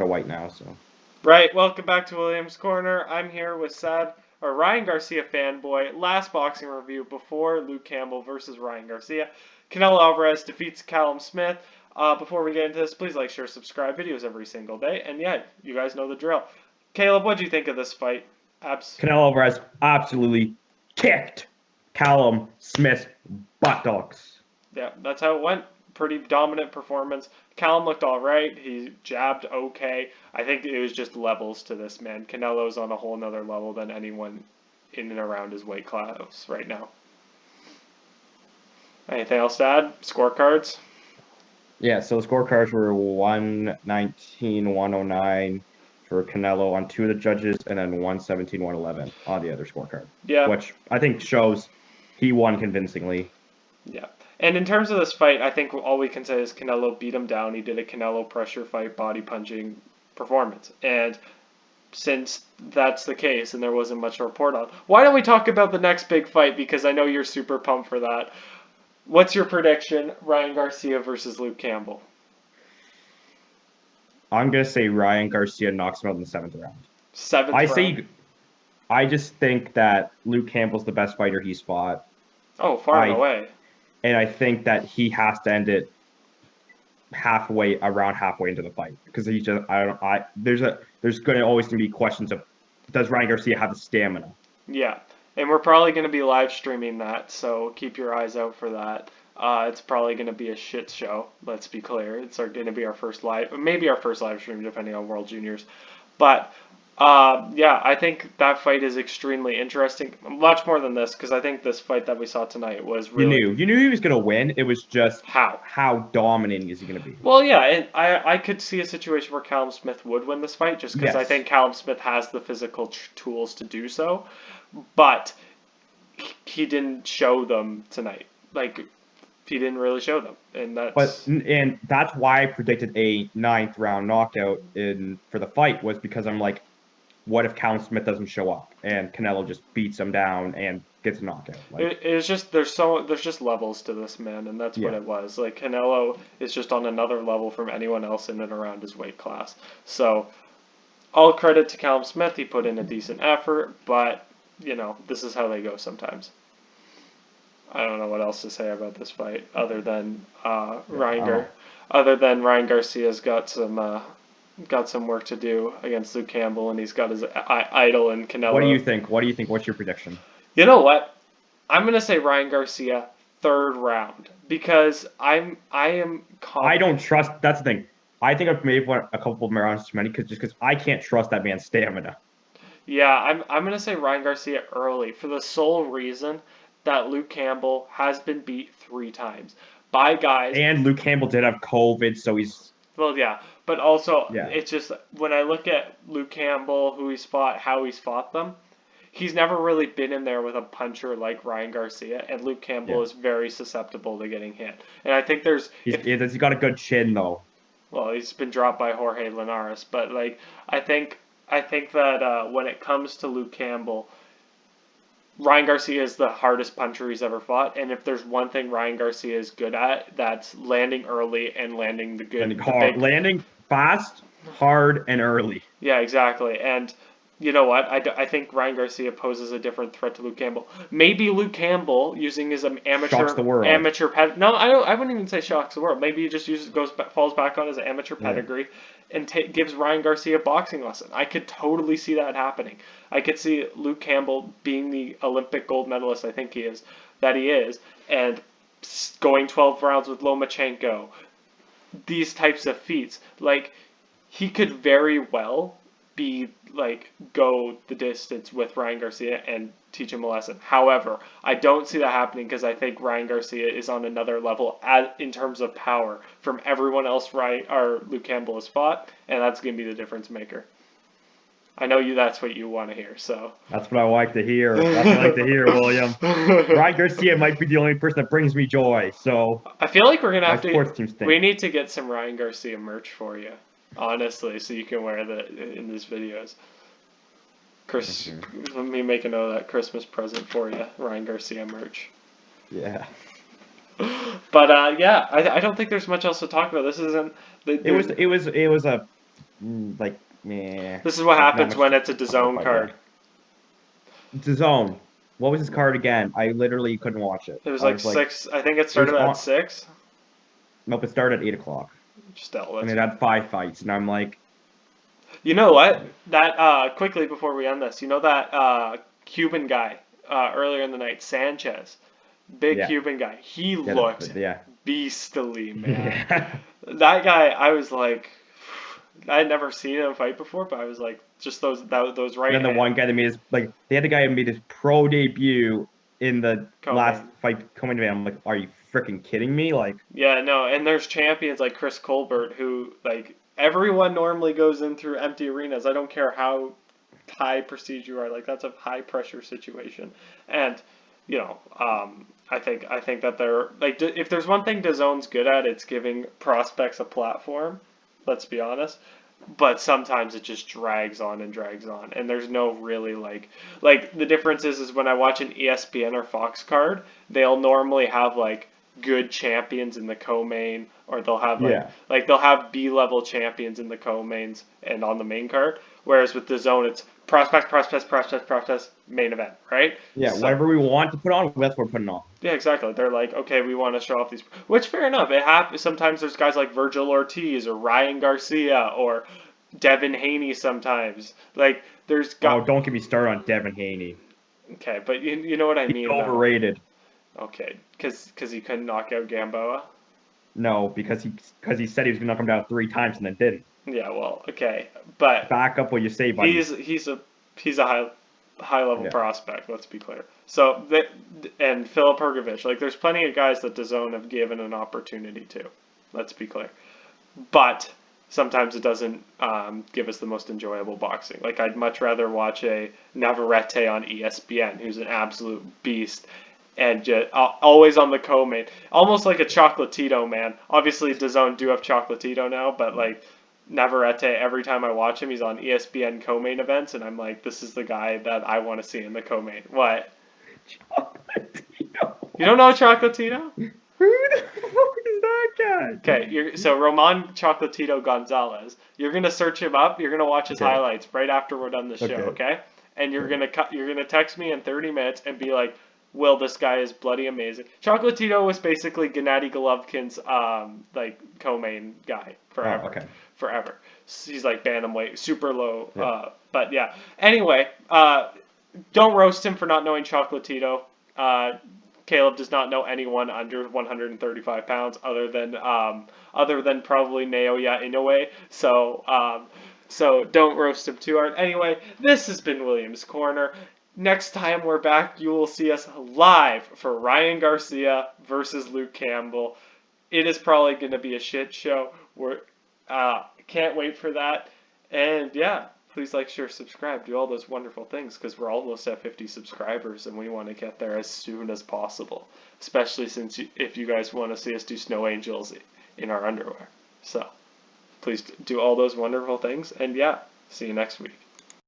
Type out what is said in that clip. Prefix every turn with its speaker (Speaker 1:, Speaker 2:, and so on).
Speaker 1: white now, so.
Speaker 2: Right, welcome back to Williams Corner. I'm here with Ryan Garcia fanboy. Last boxing review before Luke Campbell versus Ryan Garcia. Canelo Alvarez defeats Callum Smith. Before we get into this, please like, share, subscribe. Videos every single day. And yeah, you guys know the drill. Caleb, what do you think of this fight?
Speaker 1: Canelo Alvarez absolutely kicked Callum Smith's buttocks.
Speaker 2: Yeah, that's how it went. Pretty dominant performance. Callum looked all right. He jabbed okay. I think it was just levels to this, man. Canelo's on a whole nother level than anyone in and around his weight class right now. Anything else to add? Scorecards?
Speaker 1: Yeah, so the scorecards were 119, 109 for Canelo on two of the judges, and then 117, 111 on the other scorecard.
Speaker 2: Yeah.
Speaker 1: Which I think shows he won convincingly.
Speaker 2: Yeah. And in terms of this fight, I think all we can say is Canelo beat him down. He did a Canelo pressure fight, body punching performance. And since that's the case and there wasn't much to report on, why don't we talk about the next big fight? Because I know you're super pumped for that. What's your prediction? Ryan Garcia versus Luke Campbell.
Speaker 1: I'm going to say Ryan Garcia knocks him out in the 7th round.
Speaker 2: Seventh round?
Speaker 1: I just think that Luke Campbell's the best fighter he's fought.
Speaker 2: Oh, far and away.
Speaker 1: And I think that he has to end it around halfway into the fight, because there's going to always be questions of, does Ryan Garcia have the stamina?
Speaker 2: Yeah, and we're probably going to be live streaming that, so keep your eyes out for that. It's probably going to be a shit show. Let's be clear. It's going to be our first maybe our first live stream, depending on World Juniors. But yeah, I think that fight is extremely interesting. Much more than this, because I think this fight that we saw tonight was really...
Speaker 1: You knew he was going to win. It was just
Speaker 2: how
Speaker 1: dominating is he going to be?
Speaker 2: Well, yeah, and I could see a situation where Callum Smith would win this fight, just because I think Callum Smith has the physical tools to do so, but he didn't show them tonight. Like, he didn't really show them, and
Speaker 1: that's why I predicted a 9th round knockout for the fight, was because I'm like, what if Callum Smith doesn't show up and Canelo just beats him down and gets a knockout?
Speaker 2: It's just there's just levels to this, man, and that's what it was. Like, Canelo is just on another level from anyone else in and around his weight class. So all credit to Callum Smith. He put in a decent effort, but this is how they go sometimes. I don't know what else to say about this fight other than Ryan Garcia's got some work to do against Luke Campbell, and he's got his idol in Canelo.
Speaker 1: What do you think? What's your prediction?
Speaker 2: You know what? I'm gonna say Ryan Garcia 3rd round, because I am confident.
Speaker 1: I don't trust. That's the thing. I think I've made a couple of rounds too many because I can't trust that man's stamina.
Speaker 2: Yeah, I'm gonna say Ryan Garcia early, for the sole reason that Luke Campbell has been beat 3 times by guys.
Speaker 1: And Luke Campbell did have COVID, so he's...
Speaker 2: Well, yeah, but also it's just, when I look at Luke Campbell, who he's fought, how he's fought them, he's never really been in there with a puncher like Ryan Garcia, and Luke Campbell is very susceptible to getting hit. And I think
Speaker 1: he's got a good chin, though.
Speaker 2: Well, he's been dropped by Jorge Linares, but I think that when it comes to Luke Campbell, Ryan Garcia is the hardest puncher he's ever fought, and if there's one thing Ryan Garcia is good at, that's landing early and landing the good...
Speaker 1: Landing fast, hard, and early.
Speaker 2: Yeah, exactly. And you know what? I think Ryan Garcia poses a different threat to Luke Campbell. Maybe Luke Campbell, using his
Speaker 1: shocks the world.
Speaker 2: No, I wouldn't even say shocks the world. Maybe he just falls back on his amateur pedigree and gives Ryan Garcia a boxing lesson. I could totally see that happening. I could see Luke Campbell being the Olympic gold medalist I think he is, and going 12 rounds with Lomachenko. These types of feats, like, he could very well go the distance with Ryan Garcia and teach him a lesson. However, I don't see that happening, because I think Ryan Garcia is on another level in terms of power from everyone else Luke Campbell has fought, and that's going to be the difference maker. I know that's what you want to hear, so.
Speaker 1: That's what I like to hear. William. Ryan Garcia might be the only person that brings me joy, so.
Speaker 2: I feel like we're going to we need to get some Ryan Garcia merch for you. Honestly, so you can wear that in these videos. Let me make a note of that Christmas present for you, Ryan Garcia merch.
Speaker 1: Yeah.
Speaker 2: But yeah, I don't think there's much else to talk about. This isn't.
Speaker 1: It was a like, meh.
Speaker 2: This is what
Speaker 1: Like, not
Speaker 2: happens
Speaker 1: much
Speaker 2: when it's a
Speaker 1: on the
Speaker 2: DAZN
Speaker 1: fight, yeah.
Speaker 2: card.
Speaker 1: It's his own. What was his card again? I literally couldn't watch it.
Speaker 2: It was
Speaker 1: I
Speaker 2: like
Speaker 1: was like,
Speaker 2: 6. I think it
Speaker 1: it was
Speaker 2: started at 6.
Speaker 1: nope, it started at 8 o'clock.
Speaker 2: Still,
Speaker 1: And
Speaker 2: that's.
Speaker 1: it had 5 fights, and I'm like,
Speaker 2: You know what? That quickly before we end this, you know that Cuban guy earlier in the night, Sanchez, big
Speaker 1: yeah,
Speaker 2: Cuban guy. He
Speaker 1: yeah,
Speaker 2: looked
Speaker 1: yeah.
Speaker 2: beastly, man.
Speaker 1: Yeah.
Speaker 2: That guy, I was like, I had never seen him fight before, but I was like, just those right
Speaker 1: And then the one guy that made his like they had the guy who made his pro debut in the last
Speaker 2: co-main.
Speaker 1: fight coming to me. I'm like, are you freaking kidding me? Like,
Speaker 2: Yeah, no, and there's champions like Chris Colbert who like everyone normally goes in through empty arenas. I don't care how high prestige you are, like that's a high pressure situation, and you know, I think that they're like if there's one thing DAZN's good at, it's giving prospects a platform. Let's be honest. But sometimes it just drags on and drags on, and there's no really like the difference is when I watch an ESPN or Fox card, they'll normally have like good champions in the co-main, or they'll have
Speaker 1: yeah,
Speaker 2: like they'll have B-level champions in the co-mains and on the main card. Whereas with DAZN, it's prospects, main event, right?
Speaker 1: yeah.
Speaker 2: So
Speaker 1: Whatever we want to put on, that's what we're putting on.
Speaker 2: yeah, exactly. They're like, okay, we want to show off these, which fair enough. It happens. Sometimes there's guys like Virgil Ortiz or Ryan Garcia or Devin Haney. Sometimes like there's
Speaker 1: Oh,
Speaker 2: got
Speaker 1: don't get me started on Devin Haney.
Speaker 2: okay, but you know what I
Speaker 1: He's
Speaker 2: mean though.
Speaker 1: overrated.
Speaker 2: Okay, because he couldn't knock out Gamboa.
Speaker 1: No, because he said he was gonna knock him down 3 times and then didn't.
Speaker 2: Yeah, well, okay, but
Speaker 1: Back up what you say, buddy.
Speaker 2: he's a high level
Speaker 1: Yeah.
Speaker 2: prospect. Let's be clear. So and Filip Hrgović, like there's plenty of guys that DAZN have given an opportunity to. Let's be clear, but sometimes it doesn't give us the most enjoyable boxing. Like I'd much rather watch a Navarrete on ESPN, who's an absolute beast, and just always on the co-main, almost like a Chocolatito, man. Obviously, DAZN do have Chocolatito now, but like Navarrete, every time I watch him, he's on ESPN co-main events, and I'm like, this is the guy that I want to see in the co-main. What?
Speaker 1: Chocolatito.
Speaker 2: You don't know Chocolatito?
Speaker 1: Who the fuck is that guy?
Speaker 2: Okay, so Roman Chocolatito Gonzalez. You're gonna search him up. You're gonna watch his
Speaker 1: Okay.
Speaker 2: highlights right after we're done the show. Okay, and you're gonna text me in 30 minutes and be like, "Will, this guy is bloody amazing." Chocolatito was basically Gennady Golovkin's like co-main guy forever.
Speaker 1: Oh, okay.
Speaker 2: Forever. He's like bantamweight, super low.
Speaker 1: Yeah.
Speaker 2: But yeah. Anyway, don't roast him for not knowing Chocolatito. Caleb does not know anyone under 135 pounds other than probably Naoya Inoue. So don't roast him too hard. Anyway, this has been Williams Corner. Next time we're back, you will see us live for Ryan Garcia versus Luke Campbell. It is probably going to be a shit show. We're can't wait for that. And yeah, please like, share, subscribe, do all those wonderful things because we're almost at 50 subscribers and we want to get there as soon as possible. Especially since if you guys want to see us do snow angels in our underwear. So please do all those wonderful things. And yeah, see you next week.